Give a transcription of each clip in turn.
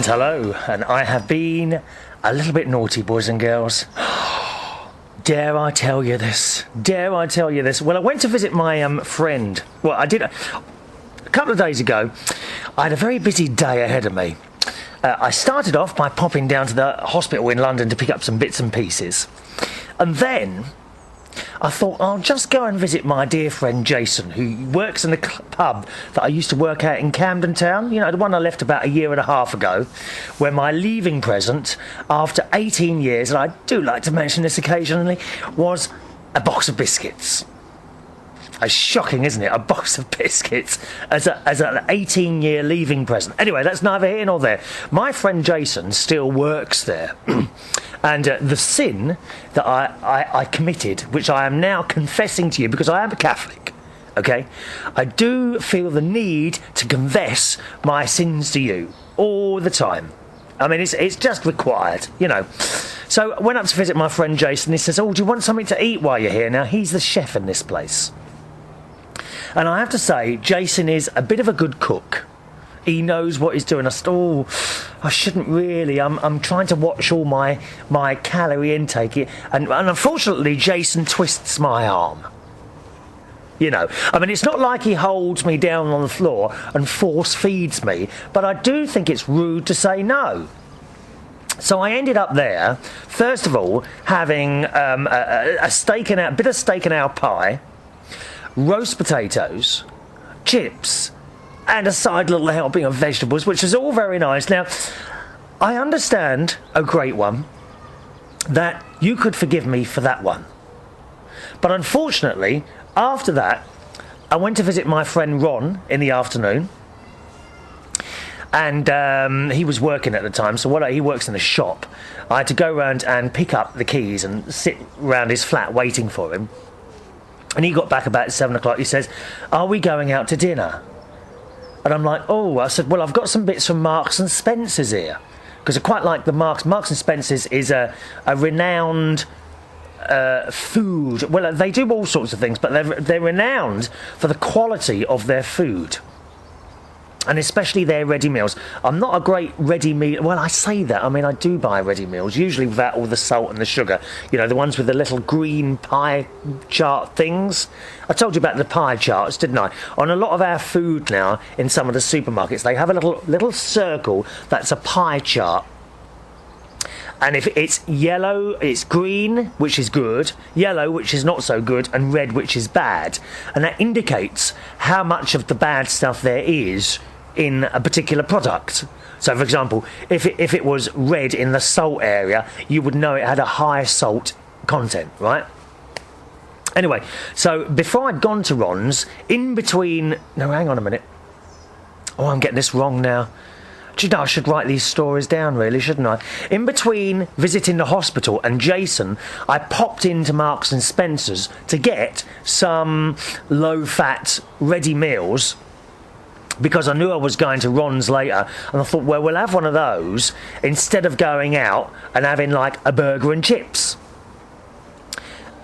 hello, and I have been a little bit naughty, boys and girls. Dare I tell you this? Dare I tell you this? Well, I went to visit my friend. Well, I did a couple of days ago. I had a very busy day ahead of me. I started off by popping down to the hospital in London to pick up some bits and pieces. And then I thought I'll just go and visit my dear friend Jason, who works in the pub that I used to work at in Camden Town. You know, the one I left about a year and a half ago, where my leaving present, after 18 years, and I do like to mention this occasionally, was a box of biscuits. It's shocking, isn't it? A box of biscuits as an 18-year leaving present. Anyway, that's neither here nor there. My friend Jason still works there. And the sin that I committed, which I am now confessing to you because I am a Catholic, okay? I do feel the need to confess my sins to you all the time. I mean, it's just required, you know. So I went up to visit my friend Jason. He says, oh, do you want something to eat while you're here? Now, he's the chef in this place. And I have to say, Jason is a bit of a good cook. He knows what he's doing. I said, oh, I shouldn't really. I'm trying to watch all my calorie intake. And unfortunately, Jason twists my arm. You know, I mean, it's not like he holds me down on the floor and force feeds me, but I do think it's rude to say no. So I ended up there, first of all, having a bit of steak and ale pie, roast potatoes, chips, and a side little helping of vegetables, which is all very nice. Now, I understand, a great one, that you could forgive me for that one. But unfortunately, after that, I went to visit my friend Ron in the afternoon. And he was working at the time, so he works in a shop. I had to go round and pick up the keys and sit round his flat waiting for him. And he got back about 7 o'clock. He says, are we going out to dinner? And I'm like, oh, I said, well, I've got some bits from Marks and Spencer's here. Because I quite like the Marks and Spencer's is a renowned food. Well, they do all sorts of things, but they're renowned for the quality of their food. And especially their ready meals. I'm not a great ready meal. Well, I say that. I mean, I do buy ready meals, usually without all the salt and the sugar. You know, the ones with the little green pie chart things. I told you about the pie charts, didn't I? On a lot of our food now, in some of the supermarkets, they have a little circle that's a pie chart. And if it's yellow, it's green, which is good, yellow, which is not so good, and red, which is bad. And that indicates how much of the bad stuff there is in a particular product. So, for example, if it was red in the salt area, you would know it had a high salt content, right? Anyway, so before I'd gone to Ron's, in between... No, hang on a minute. Oh, I'm getting this wrong now. Do you know, I should write these stories down, really, shouldn't I? In between visiting the hospital and Jason, I popped into Marks and Spencer's to get some low-fat ready meals because I knew I was going to Ron's later, and I thought, well, we'll have one of those instead of going out and having, like, a burger and chips.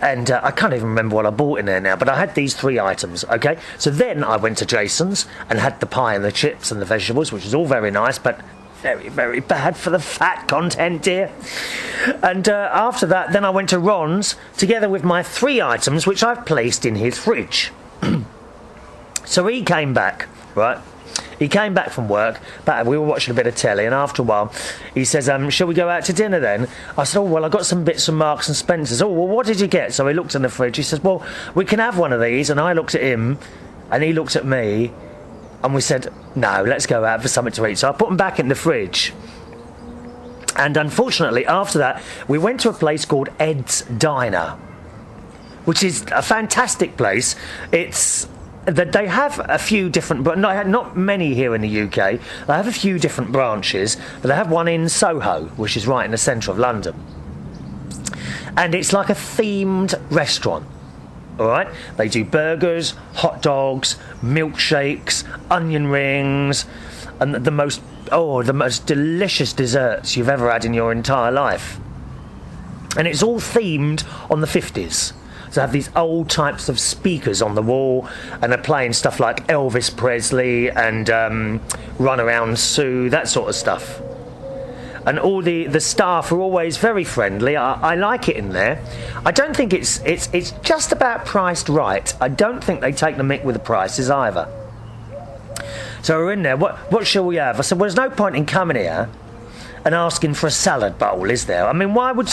And I can't even remember what I bought in there now, but I had these 3 items, okay? So then I went to Jason's and had the pie and the chips and the vegetables, which is all very nice, but very, very bad for the fat content, dear. And after that, then I went to Ron's, together with my 3 items, which I've placed in his fridge. So he came back, right? He came back from work, but we were watching a bit of telly, and after a while, he says, shall we go out to dinner then? I said, oh, well, I got some bits from Marks and Spencer's. Oh, well, what did you get? So he looked in the fridge. He says, well, we can have one of these. And I looked at him, and he looked at me, and we said, no, let's go out for something to eat. So I put them back in the fridge. And unfortunately, after that, we went to a place called Eds Diner, which is a fantastic place. They have a few different, but not many here in the UK. They have a few different branches, but they have one in Soho, which is right in the centre of London. And it's like a themed restaurant, all right? They do burgers, hot dogs, milkshakes, onion rings, and the most delicious desserts you've ever had in your entire life. And it's all themed on the 50s. So they have these old types of speakers on the wall, and they're playing stuff like Elvis Presley and Run Around Sue, that sort of stuff. and all the staff are always very friendly. I like it in there. I don't think it's just about priced right. I don't think they take the mick with the prices either. So we're in there. What shall we have? I said, well, there's no point in coming here and asking for a salad bowl, is there? I mean, why would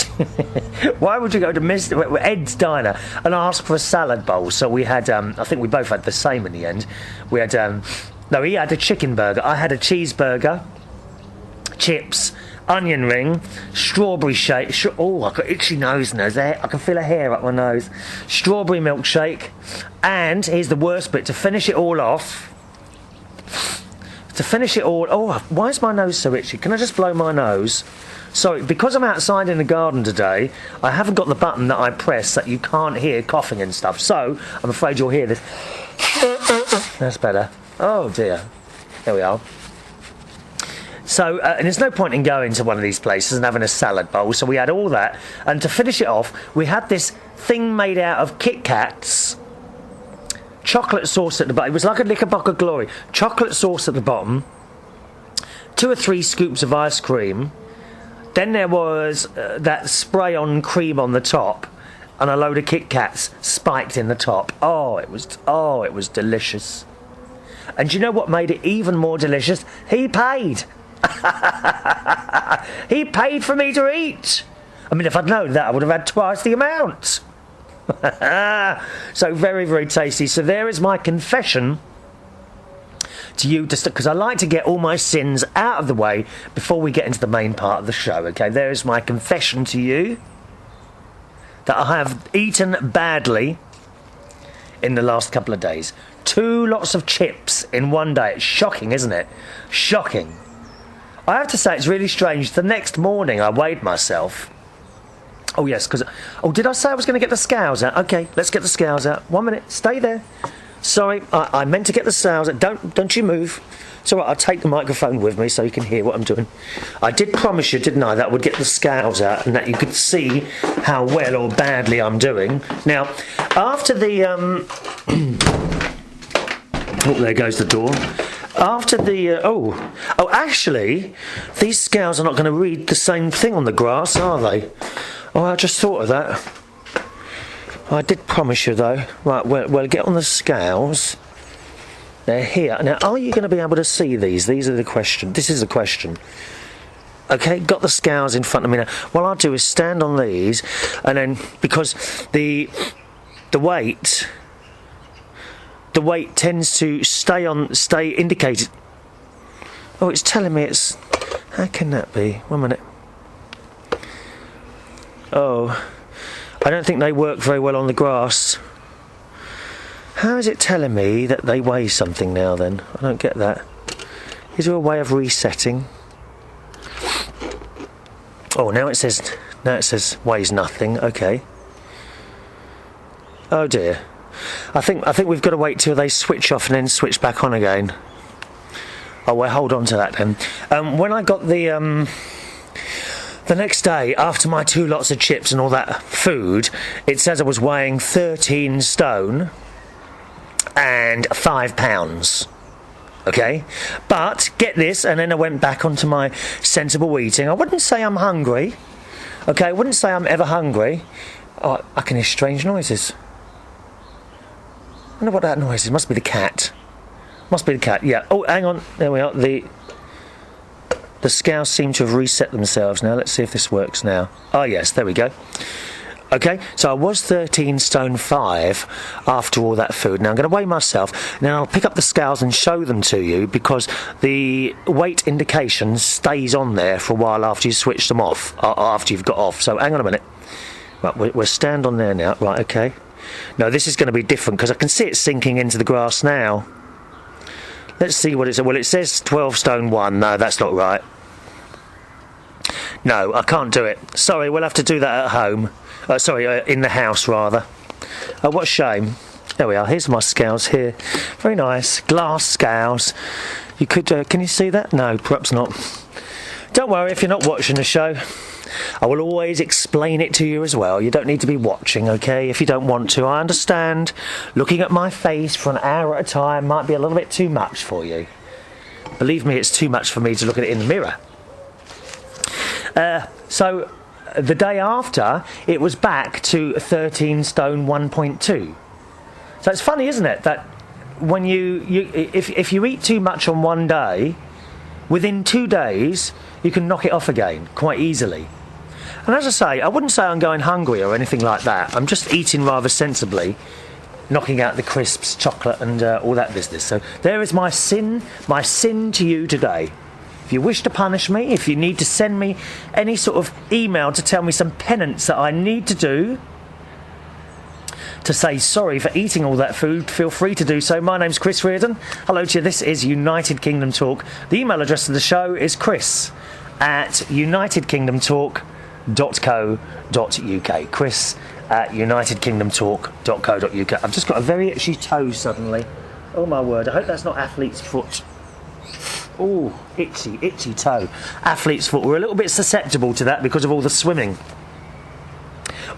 you go to Eds Diner and ask for a salad bowl? So we had, I think we both had the same in the end. We had, no, he had a chicken burger. I had a cheeseburger, chips, onion ring, strawberry shake. Oh, I've got itchy nose now. I can feel a hair up my nose. Strawberry milkshake. And here's the worst bit, to finish it all off. Oh, why is my nose so itchy? Can I just blow my nose? Sorry, because I'm outside in the garden today, I haven't got the button that I press that you can't hear coughing and stuff. So, I'm afraid you'll hear this. That's better. Oh dear. There we are. So, and there's no point in going to one of these places and having a salad bowl, so we had all that. And to finish it off, we had this thing made out of Kit Kats. Chocolate sauce at the bottom. It was like a Knickerbocker Glory. Chocolate sauce at the bottom. 2 or 3 scoops of ice cream. Then there was that spray-on cream on the top, and a load of Kit Kats spiked in the top. Oh, it was delicious. And do you know what made it even more delicious? He paid. He paid for me to eat. I mean, if I'd known that, I would have had twice the amount. So very, very tasty. So there is my confession to you, because I like to get all my sins out of the way before we get into the main part of the show. Okay, there is my confession to you that I have eaten badly in the last couple of days. 2 lots of chips in one day. It's shocking, isn't it? Shocking. I have to say, it's really strange. The next morning I weighed myself. Oh, yes, because... Oh, did I say I was going to get the scales out? OK, let's get the scales out. 1 minute. Stay there. Sorry, I meant to get the scales out. Don't you move. It's all right, I'll take the microphone with me so you can hear what I'm doing. I did promise you, didn't I, that I would get the scales out and that you could see how well or badly I'm doing. Now, after the... Oh, there goes the door. After the... Oh, actually, these scales are not going to read the same thing on the grass, are they? Oh, I just thought of that. I did promise you, though. Right, well, get on the scales. They're here. Now, are you going to be able to see these? These are the question. This is the question. OK, got the scales in front of me now. What I'll do is stand on these, and then, because the weight tends to stay indicated. Oh, it's telling me it's... How can that be? 1 minute. Oh, I don't think they work very well on the grass. How is it telling me that they weigh something now then? I don't get that. Is there a way of resetting? Oh, now it says weighs nothing. Okay. Oh dear. I think we've got to wait till they switch off and then switch back on again. Oh well, hold on to that then. When I got the next day, after my 2 lots of chips and all that food, it says I was weighing 13 stone and 5 pounds. Okay? But, get this, and then I went back onto my sensible eating. I wouldn't say I'm hungry. Okay, I wouldn't say I'm ever hungry. Oh, I can hear strange noises. I wonder what that noise is. Must be the cat. Must be the cat, yeah. Oh, hang on. There we are. The scales seem to have reset themselves now. Let's see if this works now. Oh, yes, there we go. OK, so I was 13 stone 5 after all that food. Now I'm going to weigh myself, and then I'll pick up the scales and show them to you, because the weight indication stays on there for a while after you switch them off, after you've got off. So hang on a minute. Right, we'll stand on there now. Right, OK. No, this is going to be different, because I can see it sinking into the grass now. Let's see what it says. Well, it says 12 stone 1. No, that's not right. No, I can't do it. Sorry, we'll have to do that at home. In the house, rather. Oh, what a shame. There we are. Here's my scales here. Very nice. Glass scales. You could... can you see that? No, perhaps not. Don't worry if you're not watching the show. I will always explain it to you as well. You don't need to be watching, OK? If you don't want to, I understand. Looking at my face for an hour at a time might be a little bit too much for you. Believe me, it's too much for me to look at it in the mirror. So the day after, it was back to 13 stone 1.2. So it's funny, isn't it, that when if you eat too much on one day, within 2 days, you can knock it off again quite easily. And as I say, I wouldn't say I'm going hungry or anything like that. I'm just eating rather sensibly, knocking out the crisps, chocolate and all that business. So there is my sin to you today. If you wish to punish me, if you need to send me any sort of email to tell me some penance that I need to do, to say sorry for eating all that food, feel free to do so. My name's Chris Reardon. Hello to you, this is United Kingdom Talk. The email address of the show is chris@unitedkingdomtalk.co.uk. chris@unitedkingdomtalk.co.uk. I've just got a very itchy toe suddenly. Oh my word, I hope that's not athlete's foot. Oh, itchy toe. Athlete's foot. We're a little bit susceptible to that because of all the swimming.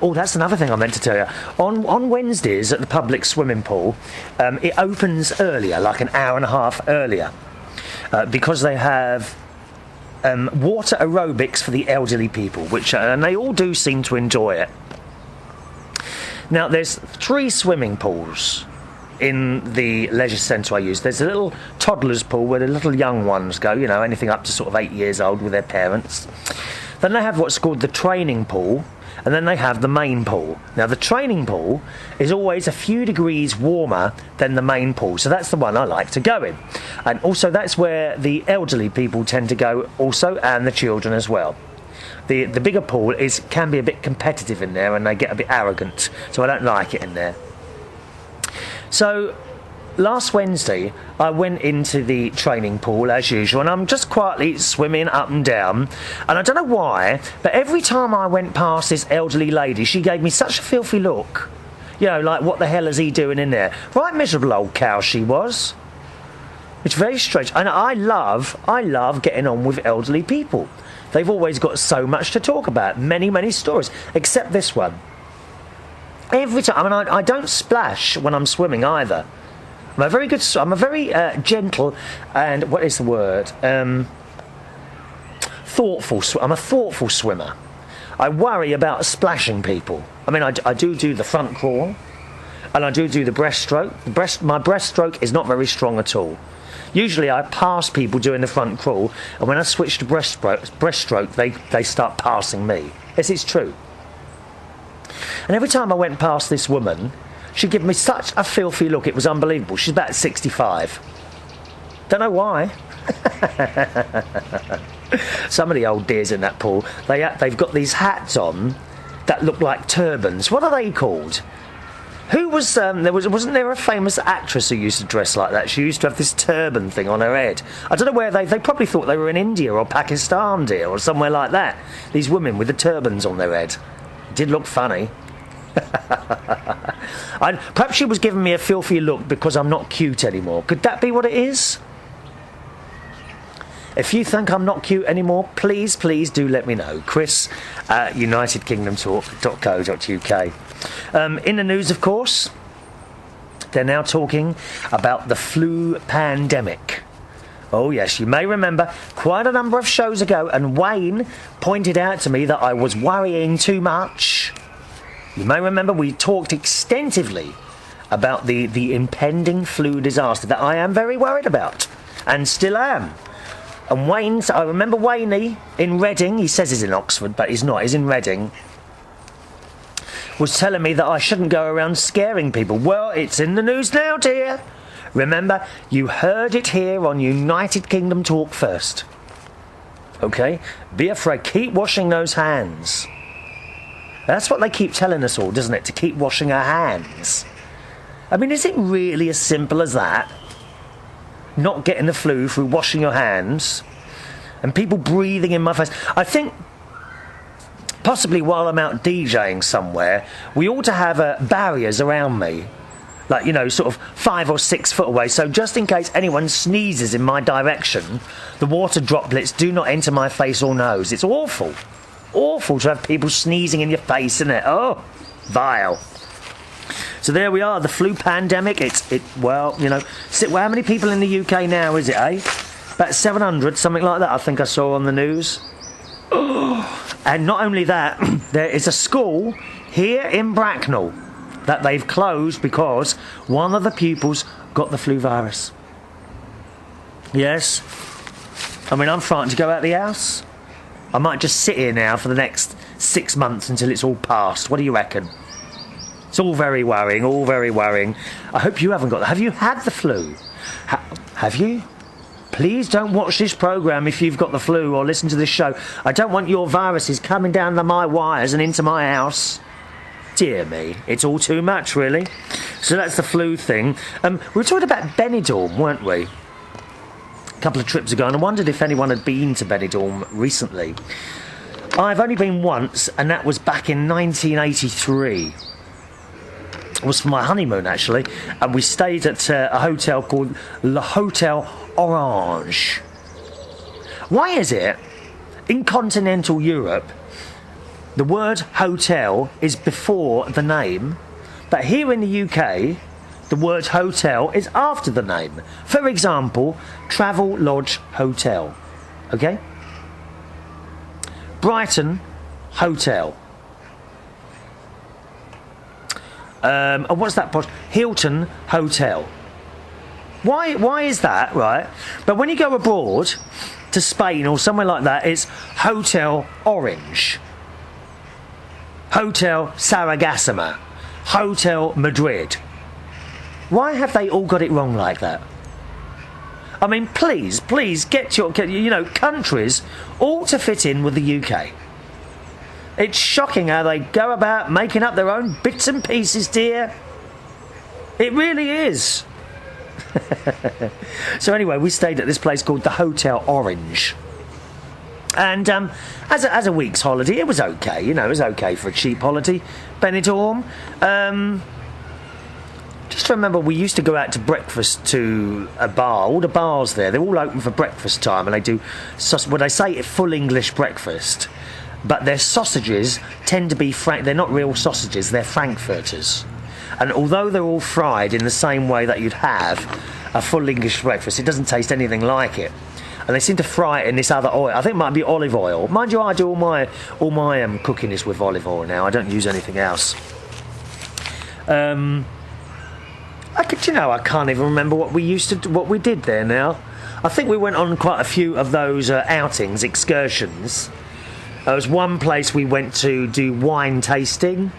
Oh, that's another thing I meant to tell you. On Wednesdays at the public swimming pool, it opens earlier, like an hour and a half earlier, because they have water aerobics for the elderly people, and they all do seem to enjoy it. Now, there's 3 swimming pools in the leisure centre I use. There's a little toddler's pool where the little young ones go, you know, anything up to sort of 8 years old with their parents. Then they have what's called the training pool, and then they have the main pool. Now, the training pool is always a few degrees warmer than the main pool, so that's the one I like to go in. And also, that's where the elderly people tend to go also, and the children as well. The bigger pool can be a bit competitive in there, and they get a bit arrogant, so I don't like it in there. So, last Wednesday, I went into the training pool as usual, and I'm just quietly swimming up and down. And I don't know why, but every time I went past this elderly lady, she gave me such a filthy look. You know, like, what the hell is he doing in there? Right miserable old cow she was. It's very strange. And I love getting on with elderly people. They've always got so much to talk about. Many, many stories. Except this one. Every time, I mean, I don't splash when I'm swimming either. I'm a very gentle and, what is the word? Thoughtful. I'm a thoughtful swimmer. I worry about splashing people. I mean, I do the front crawl, and I do the breaststroke. My breaststroke is not very strong at all. Usually I pass people doing the front crawl, and when I switch to breaststroke, they start passing me. Yes, it's true. And every time I went past this woman, she'd give me such a filthy look, it was unbelievable. She's about 65. Don't know why. Some of the old dears in that pool, they've got these hats on that look like turbans. What are they called? Who was, wasn't there a famous actress who used to dress like that? She used to have this turban thing on her head. I don't know where they probably thought they were in India or Pakistan, dear, or somewhere like that. These women with the turbans on their head. It did look funny. Perhaps she was giving me a filthy look because I'm not cute anymore. Could that be what it is? If you think I'm not cute anymore, please do let me know. chris@unitedkingdomtalk.co.uk. In the news, of course, they're now talking about the flu pandemic. Oh yes, you may remember quite a number of shows ago, and Wayne pointed out to me that I was worrying too much. You may remember we talked extensively about the impending flu disaster that I am very worried about, and still am. And I remember Wayne in Reading, he says he's in Oxford, but he's not, he's in Reading, was telling me that I shouldn't go around scaring people. Well, it's in the news now, dear. Remember, you heard it here on United Kingdom Talk first. Okay? Be afraid. Keep washing those hands. That's what they keep telling us all, doesn't it? To keep washing our hands. I mean, is it really as simple as that? Not getting the flu through washing your hands, and people breathing in my face. I think possibly while I'm out DJing somewhere, we ought to have barriers around me, like, you know, sort of 5 or 6 foot away, so just in case anyone sneezes in my direction, the water droplets do not enter my face or nose. It's awful to have people sneezing in your face, isn't it? Oh, vile. So there we are, the flu pandemic. Well, you know, how many people in the UK now is it, eh? About 700, something like that, I think I saw on the news. Oh, And not only that, there is a school here in Bracknell that they've closed because one of the pupils got the flu virus. Yes. I mean, I'm frightened to go out the house. I might just sit here now for the next 6 months until it's all past. What do you reckon? It's all very worrying, all very worrying. I hope you haven't got that. Have you had the flu? Have you? Please don't watch this programme if you've got the flu or listen to this show. I don't want your viruses coming down my wires and into my house. Dear me, it's all too much, really. So that's the flu thing. We were talking about Benidorm, weren't we? A couple of trips ago, and I wondered if anyone had been to Benidorm recently. I've only been once, and that was back in 1983. It was for my honeymoon, actually, and we stayed at a hotel called Le Hotel Orange. Why is it, in continental Europe, the word hotel is before the name, but here in the UK, the word hotel is after the name? For example, Travel Lodge Hotel, okay? Brighton Hotel. And what's that? Hilton Hotel. Why is that, right? But when you go abroad to Spain or somewhere like that, it's Hotel Orange, Hotel Saragossa, Hotel Madrid. Why have they all got it wrong like that? I mean, please get your, countries all to fit in with the UK. It's shocking how they go about making up their own bits and pieces, dear. It really is. So anyway, we stayed at this place called the Hotel Orange. And as a week's holiday, it was okay. It was okay for a cheap holiday. Benidorm. Just remember, we used to go out to breakfast to a bar. All the bars there, they're all open for breakfast time, and they do, well, they say full English breakfast, but their sausages tend to be they're not real sausages, they're frankfurters. And although they're all fried in the same way that you'd have a full English breakfast, it doesn't taste anything like it. And they seem to fry it in this other oil. I think it might be olive oil. Mind you, I do all my cooking is with olive oil now. I don't use anything else. I can't even remember what we did there now. I think we went on quite a few of those outings, excursions. There was one place we went to do wine tasting.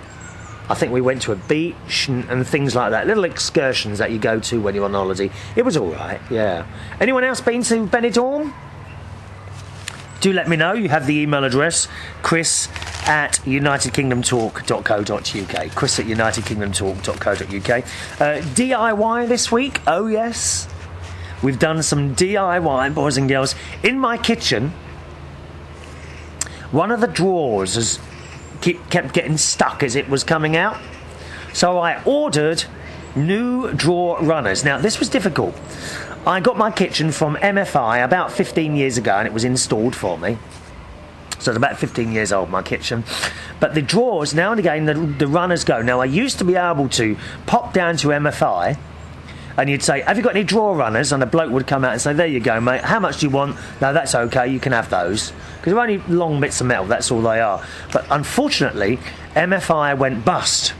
I think we went to a beach and things like that. Little excursions that you go to when you're on holiday. It was all right, yeah. Anyone else been to Benidorm? Do let me know. You have the email address, chris@unitedkingdomtalk.co.uk. chris@unitedkingdomtalk.co.uk. DIY this week? Oh, yes. We've done some DIY, boys and girls. In my kitchen, one of the drawers has kept getting stuck as it was coming out. So I ordered new drawer runners. Now, this was difficult. I got my kitchen from MFI about 15 years ago, and it was installed for me. So it's about 15 years old, my kitchen. But the drawers, now and again, the runners go. Now, I used to be able to pop down to MFI, and you'd say, have you got any drawer runners? And a bloke would come out and say, there you go, mate. How much do you want? No, that's okay. You can have those. Because they're only long bits of metal. That's all they are. But unfortunately, MFI went bust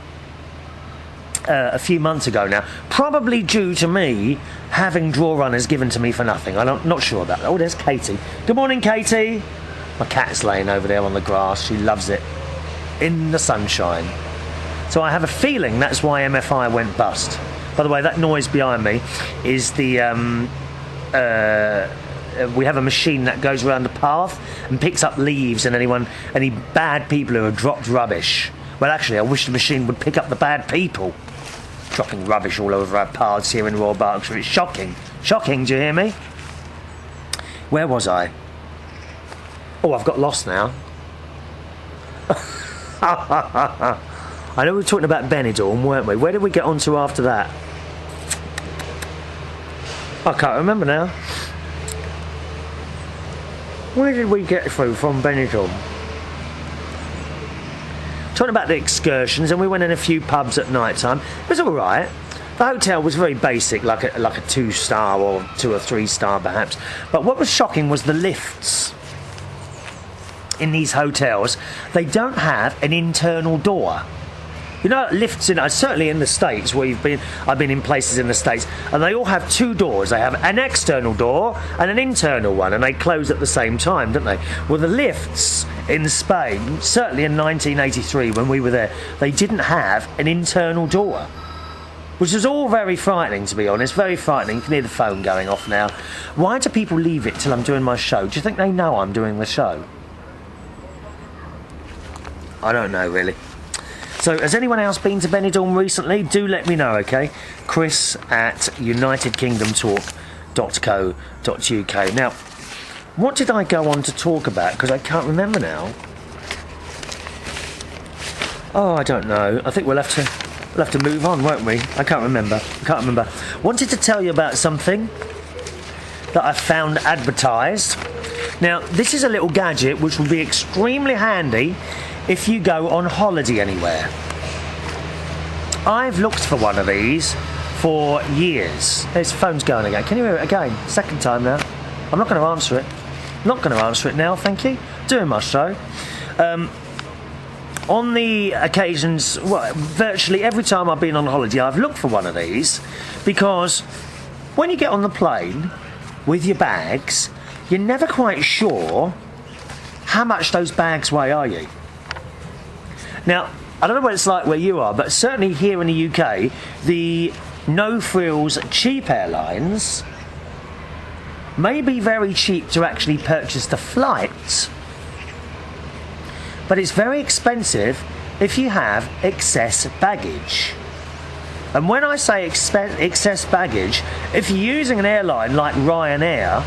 a few months ago now. Probably due to me having drawer runners given to me for nothing. I'm not sure about that. Oh, there's Katie. Good morning, Katie. My cat's laying over there on the grass. She loves it. In the sunshine. So I have a feeling that's why MFI went bust. By the way, that noise behind me is the... we have a machine that goes around the path and picks up leaves and any bad people who have dropped rubbish. Well, actually, I wish the machine would pick up the bad people dropping rubbish all over our paths here in Royal Berkshire. It's shocking. Shocking, do you hear me? Where was I? Oh, I've got lost now. I know we were talking about Benidorm, weren't we? Where did we get on to after that? I can't remember now. Where did we get through from Benidorm? Talking about the excursions, and we went in a few pubs at night time. It was all right. The hotel was very basic, like a 2-star or 2 or 3-star perhaps. But what was shocking was the lifts. in these hotels, they don't have an internal door. You know, lifts in, certainly in the States where I've been in places in the States, and they all have two doors. They have an external door and an internal one, and they close at the same time, don't they? Well, the lifts in Spain, certainly in 1983 when we were there, they didn't have an internal door, which was all very frightening, to be honest, very frightening. You can hear the phone going off now. Why do people leave it till I'm doing my show? Do you think they know I'm doing the show? I don't know, really. So, has anyone else been to Benidorm recently? Do let me know, okay? chris@unitedkingdomtalk.co.uk. Now, what did I go on to talk about? Because I can't remember now. Oh, I don't know. I think we'll have to move on, won't we? I can't remember. Wanted to tell you about something that I found advertised. Now, this is a little gadget which will be extremely handy if you go on holiday anywhere. I've looked for one of these for years. His phone's going again. Can you hear it again? Second time now. I'm not going to answer it. Not going to answer it now, thank you. Doing my show. On the occasions, well, virtually every time I've been on holiday, I've looked for one of these, because when you get on the plane with your bags, you're never quite sure how much those bags weigh, are you? Now, I don't know what it's like where you are, but certainly here in the UK, the no-frills cheap airlines may be very cheap to actually purchase the flights, but it's very expensive if you have excess baggage. And when I say excess baggage, if you're using an airline like Ryanair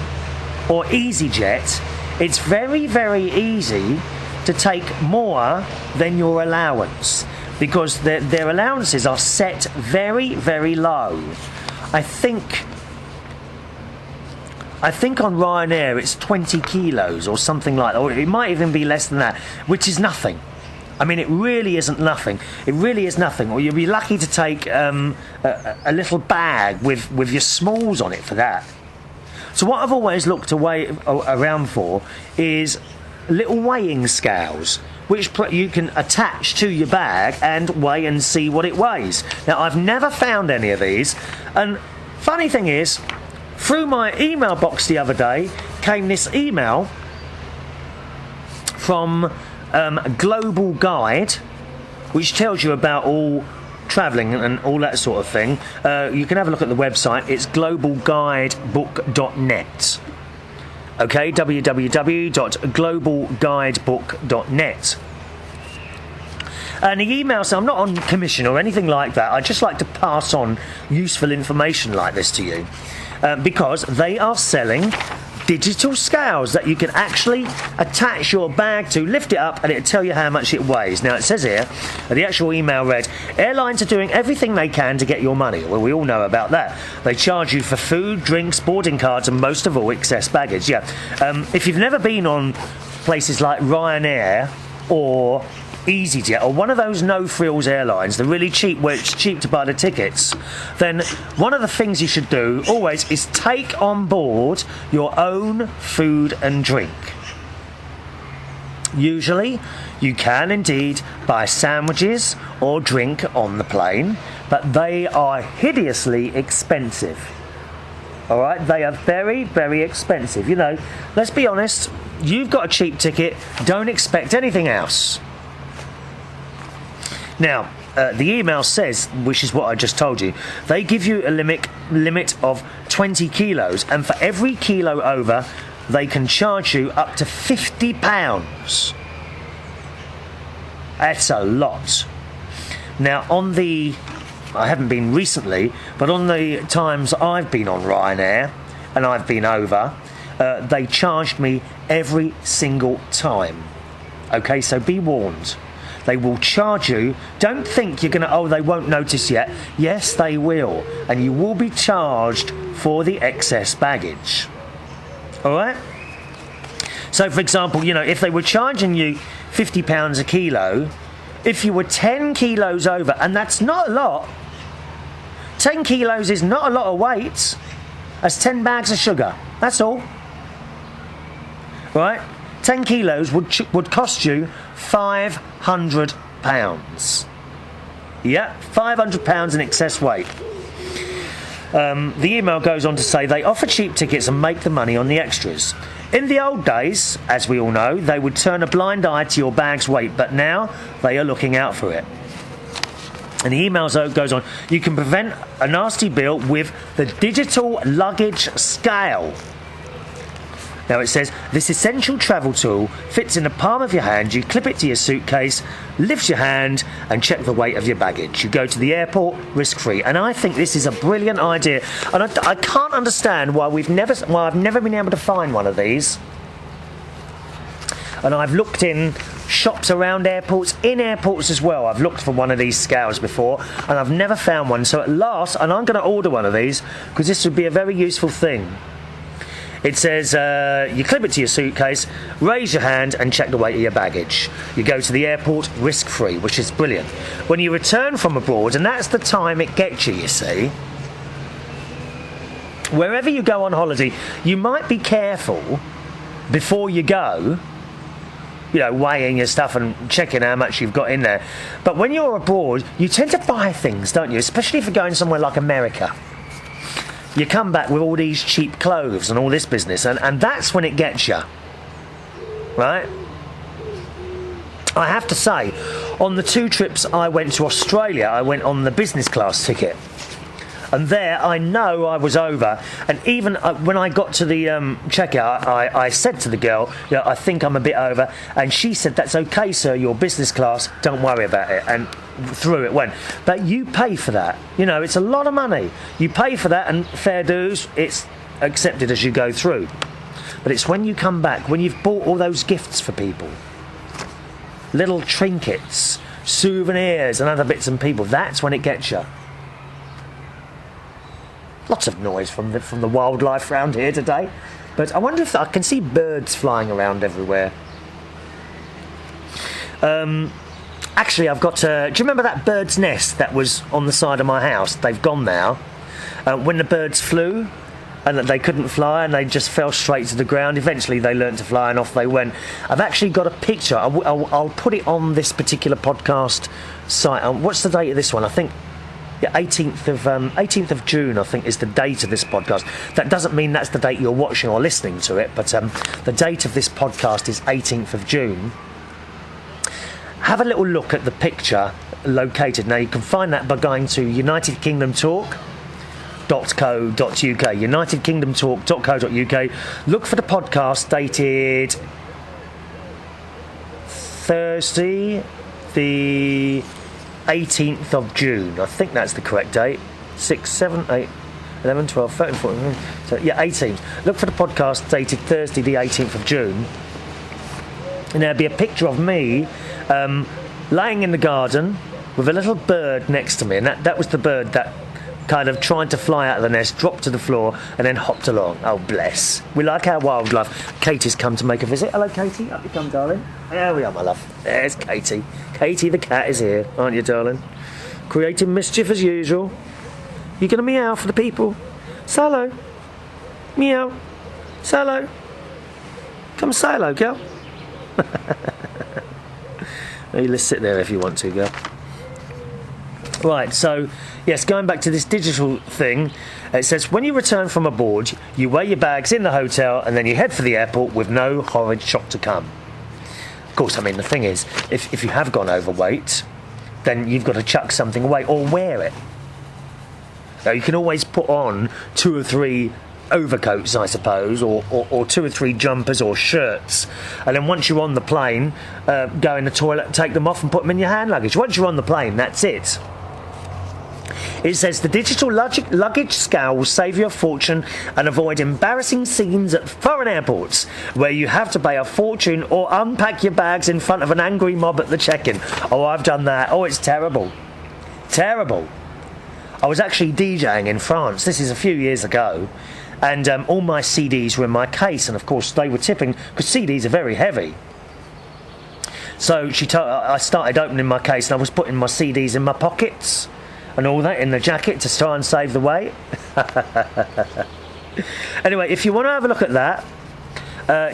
or EasyJet, it's very, very easy to take more than your allowance, because their allowances are set very, very low. I think on Ryanair it's 20 kilos or something like that, or it might even be less than that, which is nothing. I mean, it really isn't nothing. It really is nothing. Or you'll be lucky to take a little bag with your smalls on it for that. So what I've always looked around for is little weighing scales, which you can attach to your bag and weigh and see what it weighs. Now, I've never found any of these, and funny thing is, through my email box the other day came this email from Global Guide, which tells you about all travelling and all that sort of thing. You can have a look at the website. It's globalguidebook.net. Okay, www.globalguidebook.net. And the email says, I'm not on commission or anything like that. I just like to pass on useful information like this to you, because they are selling digital scales that you can actually attach your bag to, lift it up, and it'll tell you how much it weighs. Now, it says here, the actual email read, airlines are doing everything they can to get your money. Well, we all know about that. They charge you for food, drinks, boarding cards, and most of all, excess baggage. Yeah. If you've never been on places like Ryanair or EasyJet or one of those no-frills airlines, the really cheap, where it's cheap to buy the tickets, then one of the things you should do always is take on board your own food and drink. Usually you can indeed buy sandwiches or drink on the plane, but they are hideously expensive. Alright, they are very, very expensive. You know, let's be honest, you've got a cheap ticket, don't expect anything else. Now, the email says, which is what I just told you, they give you a limit of 20 kilos, and for every kilo over, they can charge you up to £50. That's a lot. Now, I haven't been recently, but on the times I've been on Ryanair, and I've been over, they charged me every single time. Okay, so be warned. They will charge you. Don't think you're going to, they won't notice yet. Yes, they will. And you will be charged for the excess baggage. All right? So, for example, you know, if they were charging you £50 a kilo, if you were 10 kilos over, and that's not a lot, 10 kilos is not a lot of weight. That's 10 bags of sugar. That's all. Right? 10 kilos would cost you £500. Yeah, £500 in excess weight. The email goes on to say they offer cheap tickets and make the money on the extras. In the old days, as we all know, they would turn a blind eye to your bag's weight, but now they are looking out for it. And the email goes on, you can prevent a nasty bill with the digital luggage scale. Now it says, this essential travel tool fits in the palm of your hand. You clip it to your suitcase, lift your hand and check the weight of your baggage. You go to the airport risk-free. And I think this is a brilliant idea. And I can't understand why I've never been able to find one of these. And I've looked in shops around airports, in airports as well. I've looked for one of these scales before and I've never found one. So at last, and I'm going to order one of these because this would be a very useful thing. It says you clip it to your suitcase, raise your hand and check the weight of your baggage. You go to the airport risk-free, which is brilliant. When you return from abroad, and that's the time it gets you see, wherever you go on holiday, you might be careful before you go, you know, weighing your stuff and checking how much you've got in there. But when you're abroad, you tend to buy things, don't you? Especially if you're going somewhere like America. You come back with all these cheap clothes and all this business, and that's when it gets you, right? I have to say, on the 2 trips I went to Australia, I went on the business class ticket. And there, I know I was over. And even when I got to the checkout, I said to the girl, you know, I think I'm a bit over. And she said, that's okay, sir, your business class, don't worry about it. And through it went. But you pay for that. You know, it's a lot of money. You pay for that, and fair dues, it's accepted as you go through. But it's when you come back, when you've bought all those gifts for people, little trinkets, souvenirs and other bits and people, that's when it gets you. Lots of noise from the wildlife around here today. But I wonder if I can see birds flying around everywhere. Actually, I've got to... Do you remember that bird's nest that was on the side of my house? They've gone now. When the birds flew and they couldn't fly and they just fell straight to the ground. Eventually they learned to fly and off they went. I've actually got a picture. I'll put it on this particular podcast site. What's the date of this one? I think... Yeah, 18th of June, I think, is the date of this podcast. That doesn't mean that's the date you're watching or listening to it, but the date of this podcast is 18th of June. Have a little look at the picture located. Now, you can find that by going to unitedkingdomtalk.co.uk. unitedkingdomtalk.co.uk. Look for the podcast dated Thursday, the 18th of June. I think that's the correct date. 6, 7, 8, 11, 12, 13, 14... So, yeah, 18th. Look for the podcast dated Thursday the 18th of June. And there'll be a picture of me laying in the garden with a little bird next to me. And that was the bird that kind of tried to fly out of the nest, dropped to the floor, and then hopped along. Oh, bless. We like our wildlife. Katie's come to make a visit. Hello, Katie. Up you come, darling. There we are, my love. There's Katie. Katie the cat is here, aren't you, darling? Creating mischief as usual. You going to meow for the people? Say hello. Meow. Say hello. Come say hello, girl. Let's sit there if you want to, girl. Right, so, yes, going back to this digital thing, it says, when you return from aboard, you weigh your bags in the hotel and then you head for the airport with no horrid shock to come. Of course, I mean, the thing is, if you have gone overweight, then you've got to chuck something away or wear it. Now, you can always put on 2 or 3 overcoats, I suppose, or 2 or 3 jumpers or shirts, and then once you're on the plane, go in the toilet, take them off and put them in your hand luggage. Once you're on the plane, that's it. It says the digital luggage scale will save you a fortune and avoid embarrassing scenes at foreign airports where you have to pay a fortune or unpack your bags in front of an angry mob at the check-in. Oh, I've done that. Oh, it's terrible. Terrible. I was actually DJing in France. This is a few years ago. And all my CDs were in my case. And, of course, they were tipping because CDs are very heavy. So I started opening my case and I was putting my CDs in my pockets and all that in the jacket to try and save the weight. Anyway, if you want to have a look at that,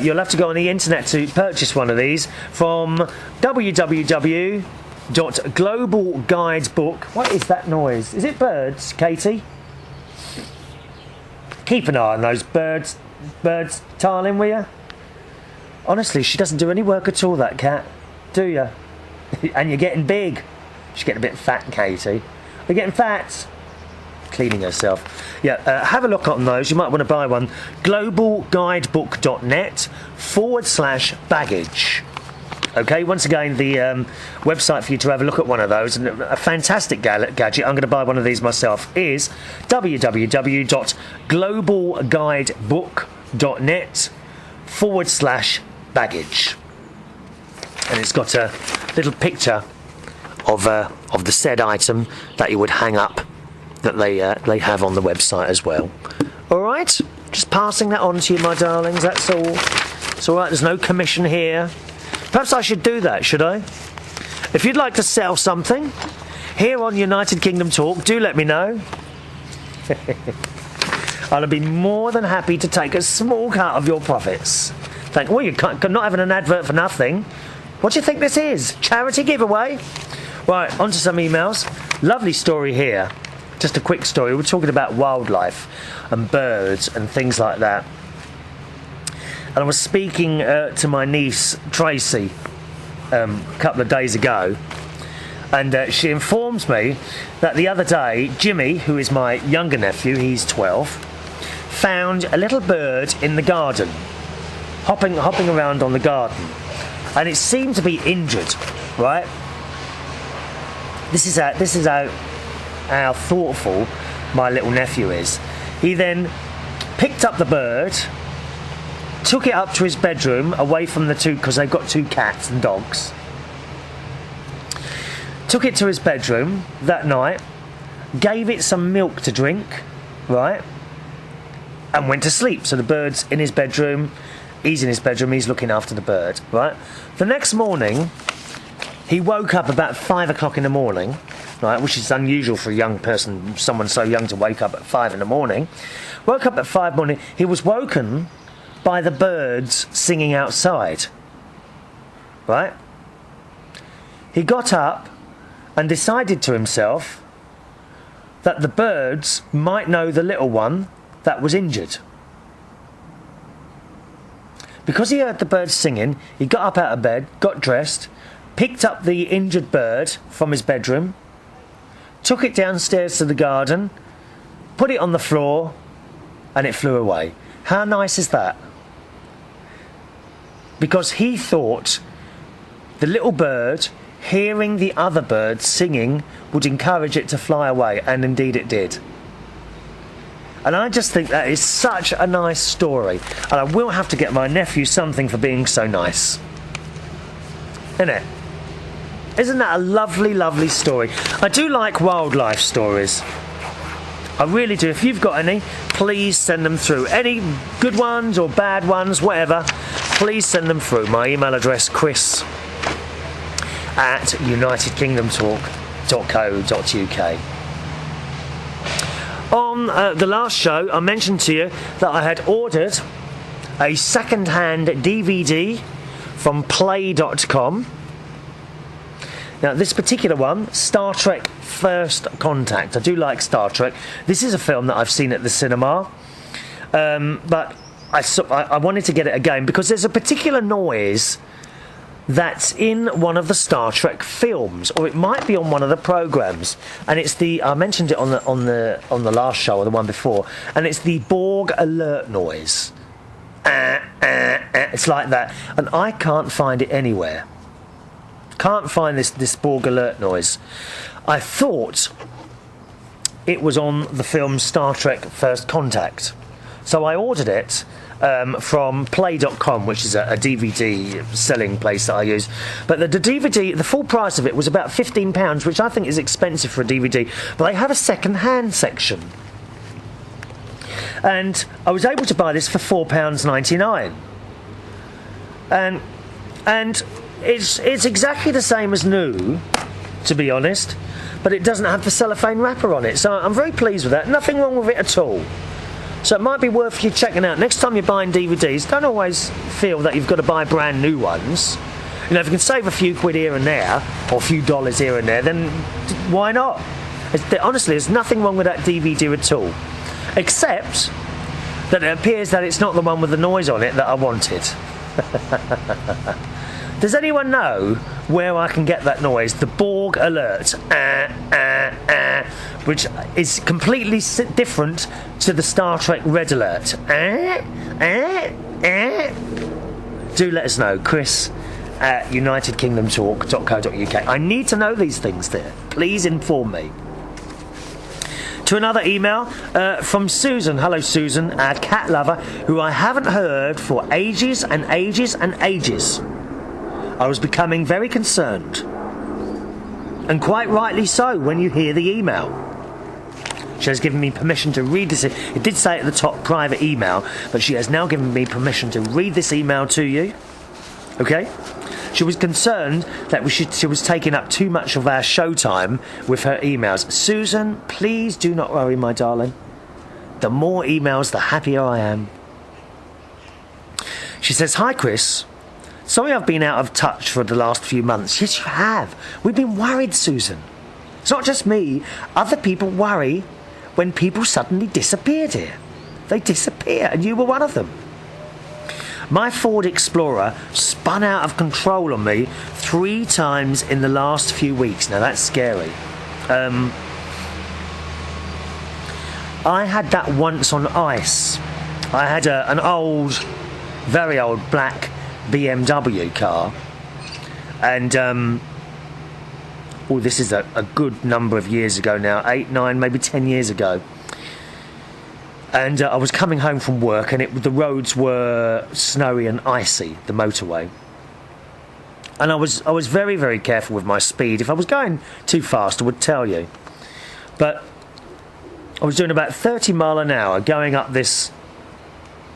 you'll have to go on the internet to purchase one of these from www.globalguidebook. What is that noise? Is it birds, Katie? Keep an eye on those birds, darling, will you? Honestly, she doesn't do any work at all, that cat. Do you? And you're getting big. She's getting a bit fat, Katie. You're getting fat. Cleaning herself. Yeah, have a look on those. You might want to buy one. globalguidebook.net/baggage. Okay, once again, the website for you to have a look at one of those, and a fantastic gadget, I'm going to buy one of these myself, is www.globalguidebook.net/baggage. And it's got a little picture of the said item that you would hang up, that they have on the website as well. All right, just passing that on to you, my darlings. That's all. It's all right. There's no commission here. Perhaps I should do that, should I? If you'd like to sell something here on United Kingdom Talk, do let me know. I'll be more than happy to take a small cut of your profits. Well, you can't not having an advert for nothing. What do you think this is? Charity giveaway? Right, on to some emails. Lovely story here. Just a quick story. We're talking about wildlife and birds and things like that. And I was speaking to my niece, Tracy, a couple of days ago. And she informs me that the other day, Jimmy, who is my younger nephew, he's 12, found a little bird in the garden, hopping around on the garden. And it seemed to be injured, right? This is how thoughtful my little nephew is. He then picked up the bird, took it up to his bedroom, away from the two, because they've got two cats and dogs. Took it to his bedroom that night, gave it some milk to drink, right? And went to sleep. So the bird's in his bedroom, he's in his bedroom, he's looking after the bird, right? The next morning, he woke up about 5 o'clock in the morning, right, which is unusual for a young person, someone so young to wake up at 5 in the morning. Woke up at 5 in the morning. He was woken by the birds singing outside, right? He got up and decided to himself that the birds might know the little one that was injured. Because he heard the birds singing, he got up out of bed, got dressed, picked up the injured bird from his bedroom, took it downstairs to the garden, put it on the floor, and it flew away. How nice is that? Because he thought the little bird, hearing the other birds singing, would encourage it to fly away, and indeed it did. And I just think that is such a nice story. And I will have to get my nephew something for being so nice. Isn't it? Isn't that a lovely, lovely story? I do like wildlife stories. I really do. If you've got any, please send them through. Any good ones or bad ones, whatever, please send them through. My email address, chris@unitedkingdomtalk.co.uk. On the last show, I mentioned to you that I had ordered a second-hand DVD from play.com. Now, this particular one, Star Trek First Contact. I do like Star Trek. This is a film that I've seen at the cinema, but I wanted to get it again because there's a particular noise that's in one of the Star Trek films, or it might be on one of the programs, and it's I mentioned it on the last show or the one before, and it's the Borg Alert noise. It's like that, and I can't find it anywhere. Can't find this Borg Alert noise. I thought it was on the film Star Trek First Contact, so I ordered it from play.com, which is a DVD selling place that I use. But the DVD, the full price of it was about £15, which I think is expensive for a DVD, but they have a second-hand section. And I was able to buy this for £4.99. And it's exactly the same as new, to be honest, but it doesn't have the cellophane wrapper on it, so I'm very pleased with that. Nothing wrong with it at all. So it might be worth you checking out. Next time you're buying DVDs, don't always feel that you've got to buy brand new ones. You know, if you can save a few quid here and there, or a few dollars here and there, then why not? Honestly, there's nothing wrong with that DVD at all. Except that it appears that it's not the one with the noise on it that I wanted. Does anyone know where I can get that noise? The Borg Alert, which is completely different to the Star Trek Red Alert. Do let us know, Chris at unitedkingdomtalk.co.uk. I need to know these things there. Please inform me. To another email from Susan. Hello, Susan, our cat lover, who I haven't heard for ages and ages and ages. I was becoming very concerned, and quite rightly so, when you hear the email. She has given me permission to read this. It did say at the top, private email, but she has now given me permission to read this email to you. Okay? She was concerned that she was taking up too much of our showtime with her emails. Susan, please do not worry, my darling. The more emails, the happier I am. She says, hi, Chris. Sorry I've been out of touch for the last few months. Yes, you have. We've been worried, Susan. It's not just me. Other people worry when people suddenly disappeared here. They disappear, and you were one of them. My Ford Explorer spun out of control on me 3 times in the last few weeks. Now, that's scary. I had that once on ice. I had an old, very old black BMW car, and this is a good number of years ago now, 8, 9, maybe 10 years ago, and I was coming home from work, and the roads were snowy and icy, the motorway, and I was very, very careful with my speed. If I was going too fast, I would tell you, but I was doing about 30 mile an hour going up this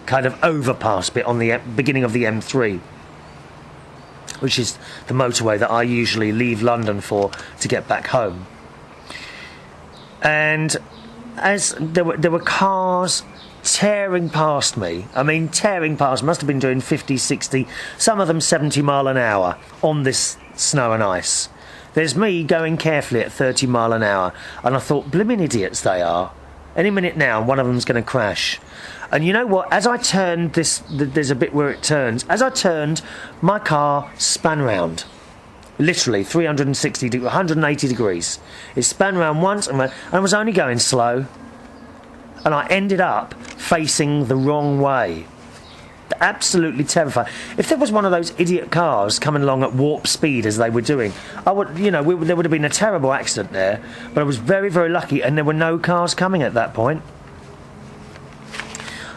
kind of overpass bit on the beginning of the M3, which is the motorway that I usually leave London for to get back home. And as there were cars tearing past me, must have been doing 50, 60, some of them 70 mile an hour on this snow and ice. There's me going carefully at 30 mile an hour, and I thought, blimmin' idiots they are. Any minute now, one of them's going to crash. And you know what? As I turned there's a bit where it turns. As I turned, my car span round. Literally 180 degrees. It span round once, and I was only going slow. And I ended up facing the wrong way. Absolutely terrifying. If there was one of those idiot cars coming along at warp speed as they were doing, there would have been a terrible accident there. But I was very, very lucky, and there were no cars coming at that point.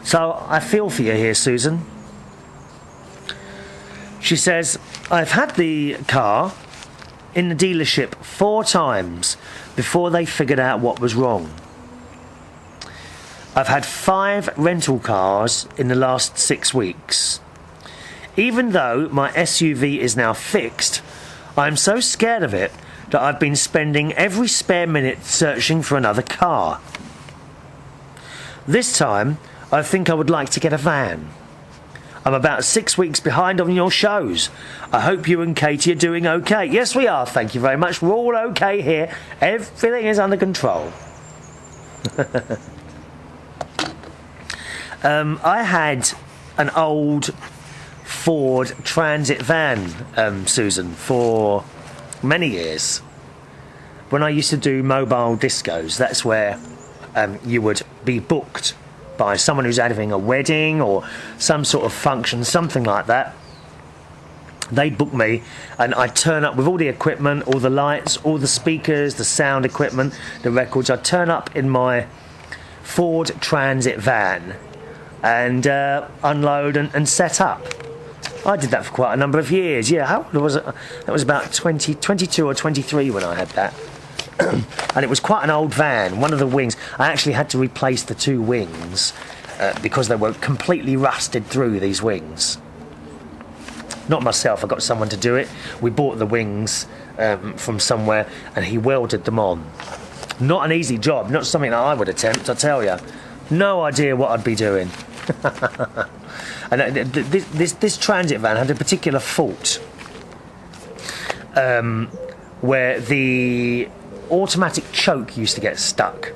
So I feel for you here, Susan. She says, I've had the car in the dealership 4 times before they figured out what was wrong. I've had 5 rental cars in the last 6 weeks. Even though my SUV is now fixed, I'm so scared of it that I've been spending every spare minute searching for another car. This time, I think I would like to get a van. I'm about 6 weeks behind on your shows. I hope you and Katie are doing okay. Yes, we are, thank you very much. We're all okay here. Everything is under control. I had an old Ford Transit van, Susan, for many years. When I used to do mobile discos, that's where you would be booked by someone who's having a wedding or some sort of function, something like that. They'd book me, and I'd turn up with all the equipment, all the lights, all the speakers, the sound equipment, the records. I'd turn up in my Ford Transit van and unload and set up. I did that for quite a number of years. Yeah, how old was it? That was about 22 or 23 when I had that. And it was quite an old van. One of the wings, I actually had to replace the 2 wings because they were completely rusted through, these wings. Not myself, I got someone to do it. We bought the wings from somewhere, and he welded them on. Not an easy job, not something that I would attempt, I tell you. No idea what I'd be doing. And this transit van had a particular fault, where the automatic choke used to get stuck.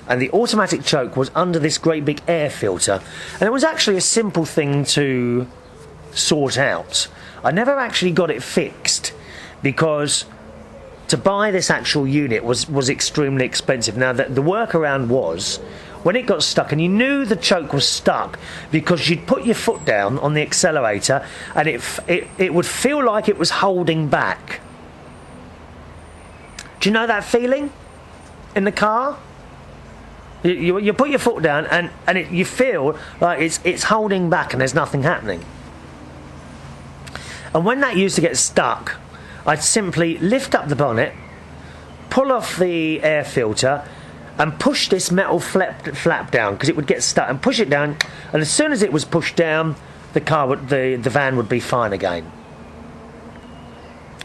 And the automatic choke was under this great big air filter, and it was actually a simple thing to sort out. I never actually got it fixed, because to buy this actual unit was extremely expensive. Now, the workaround was, when it got stuck, and you knew the choke was stuck because you'd put your foot down on the accelerator and it would feel like it was holding back. Do you know that feeling in the car? You put your foot down and you feel like it's holding back and there's nothing happening. And when that used to get stuck, I'd simply lift up the bonnet, pull off the air filter, and push this metal flap down, because it would get stuck, and push it down, and as soon as it was pushed down, the van would be fine again.